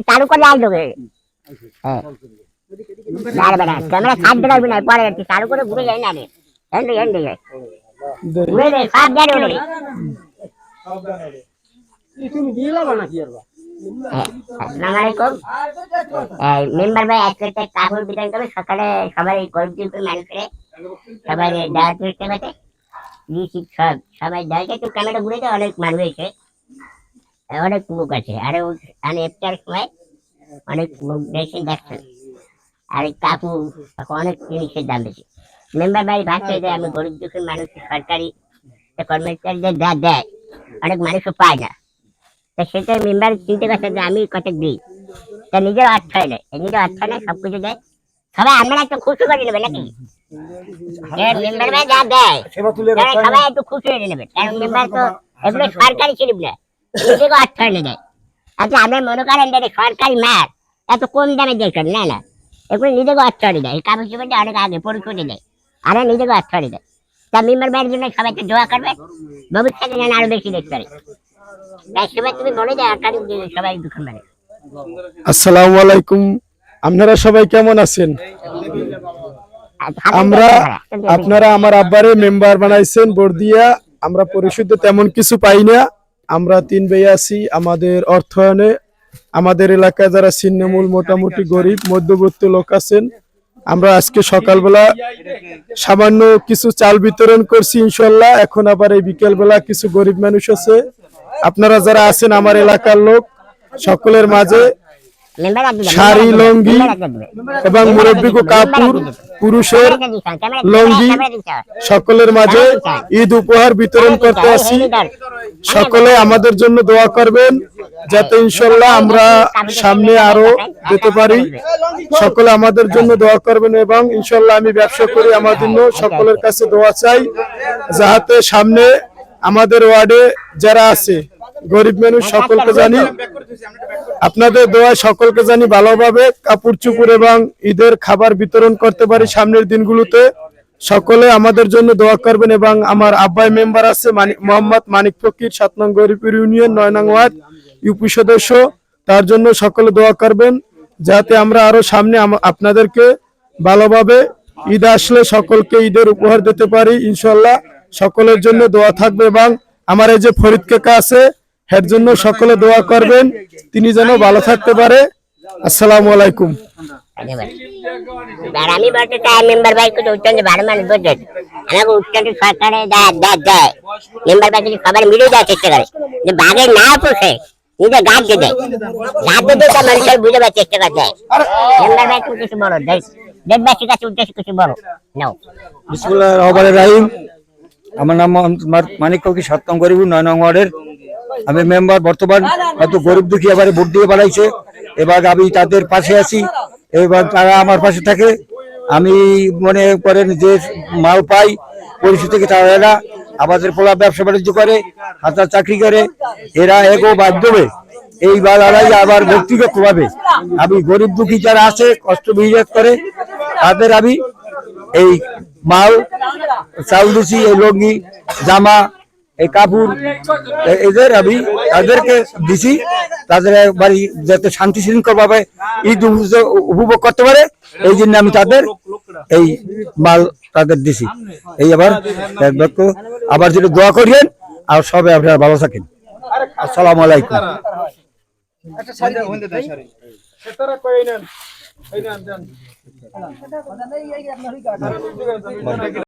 চালু করে আসবে ক্যামেরা ছাড়তে পারবি না পরে চালু করে ঘুরে যাই না মেম্বার ভাই আজকে কাপড় বিতরণ করবে সকালে সবাই গরিব মানুষকে সবাই দেওয়ার চেষ্টা করছে সবাই দেওয়া একটু ক্যামেরা ঘুরে যায় অনেক মানুষ হয়েছে অনেক লোক আছে আরো মানে ইফতার সময় অনেক লোক দেখছেন আর কাকু অনেক জিনিসের দাম বেশি মেম্বার ভাই ভাবছে যে আমি গরিব দুঃখী মানুষ সরকারি কর্মচারীদের যা দেয় অনেক মানুষও পায় না তা সেটা মেম্বার চিন্তা করছে যে আমি কত দিই তা নিজের অর্থ নেই নিজের অর্থ নেই সবকিছু দেয় সবাই আপনারা একটু খুশি করে নেবেন নাকি মেম্বার ভাই যা দেয় সবাই একটু খুশি হয়ে নেবেন কারণ মেম্বার তো এগুলো সরকারি ছিল না নিজেকে অর্থ এনে দেয় আচ্ছা আপনার মনে করেন যে সরকারি মাছ এত কম দামে দিয়েছেন না না এগুলো নিজেকে অর্থ এনে দেয় কাগজ জমিতে অনেক আগে পরিশোধে দেয় আর নিজেকে অর্থ এনে দেয় তা মেম্বার ভাইয়ের জন্য সবাই একটু দোয়া করবে ভবিষ্যতে যেন আরো বেশি দেখতে পারে তুমি বলে যায় সবাই দুঃখ মানে আসসালামু আলাইকুম আপনারা সবাই কেমন আছেন আমরা আপনারা আমার আব্বারে মেম্বার বানাইছেন বর্দিয়া আমরা পরিশুদ্ধ তেমন কিছু পাই না আমরা 3 ভাই আছি আমাদের অর্থায়নে আমাদের এলাকায় যারা ছিন্নমূল মোটামুটি গরিব মধ্যবিত্ত লোক আছেন আমরা আজকে সকালবেলা সামান্য কিছু চাল বিতরণ করছি ইনশাআল্লাহ এখন আবার এই বিকেলবেলা কিছু গরিব মানুষ আছে আপনারা যারা আছেন আমার এলাকার লোক সকলের মাঝে শাড়ি লঙ্গি এবং মুরব্বিকু কাপড় পুরুষের লঙ্গি সকলের মাঝে ঈদ উপহার বিতরণ করতে আসি সকলে আমাদের জন্য দোয়া করবেন যাতে ইনশাআল্লাহ আমরা সামনে আরো যেতে পারি সকলে আমাদের জন্য দোয়া করবেন এবং ইনশাআল্লাহ আমি ব্যবসা করি আমার জন্য সকলের কাছে দোয়া চাই যাতে সামনে আমাদের ওয়ার্ডে যারা আছে গরিব মানুষ সকলকে জানি আপনাদের দোয়া সকলকে জানি ভালোভাবে কাপড় চুপড় এবং ঈদের খাবার বিতরণ করতে পারি সামনের দিনগুলোতে সকলে আমাদের জন্য দোয়া করবেন এবং আমার আব্বাই মেম্বার আছে মোহাম্মদ মানিক ফকির 7 নং গরিপুর ইউনিয়ন 9 নং ওয়ার্ড ইউপি সদস্য তার জন্য সকলে দোয়া করবেন যাতে আমরা আরো সামনে আপনাদেরকে ভালোভাবে ঈদ আসলে সকলকে ঈদের উপহার দিতে পারি ইনশাআল্লাহ সকলের জন্য দোয়া থাকবে এবং আমার এই যে ফরিদ কাকা আছে এর জন্য সকলে দোয়া করবেন তিনি যেন ভালো থাকতে পারে আসসালামু আলাইকুম আমি বলতে চাই মেম্বার ভাই কিছু উচ্চারণ ভালো মানুষ বুঝছেন আমাকে উচ্চারণ সরকারে দেয় মেম্বার ভাই যদি সবার মিলে দেওয়ার চেষ্টা করে যে বাঘে না পোষে নিজে গাছ দিয়ে দেয় গাছ দিয়ে তা মানুষের বুঝে দেওয়ার চেষ্টা করে দেয় মেম্বার ভাই তুমি কিছু বলো দেশবাসীর কাছে উদ্দেশ্য কিছু বলো নাও বিসমিল্লাহির রহমানির রহিম আমার নাম মানিক ফকির 7 নং গরিপুর 9 নং ওয়ার্ডের আমি মেম্বার বর্তমান এত গরিব দুঃখী এবারে ভোট দিয়ে বাড়াইছে এবার আমি তাদের পাশে আছি এবার তারা আমার পাশে থাকে আমি মনে করেন যে মাল পাই পরিষদ থেকে তারা এরা আমাদের পোলা ব্যবসা বাণিজ্য করে হাতার চাকরি করে এরা এগো বাধ্যবে এইবার আবার ব্যক্তিগতভাবে আমি গরিব দুঃখী যারা আছে কষ্ট বিহিত করে তাদের আমি এই মাল চাউল দিছি এই লঙ্গি জামা এই কাপড় এদের আমি তাদেরকে দিছি তাদের বাড়ি যাতে শান্তি শৃঙ্খল ভাবে ঈদ উপভোগ করতে পারে এই জন্য আমি তাদের এই মাল তাদের দিছি এই আবার যেটা দোয়া করিয়েন আর সবাই আপনারা ভালো থাকেন আসসালামু আলাইকুম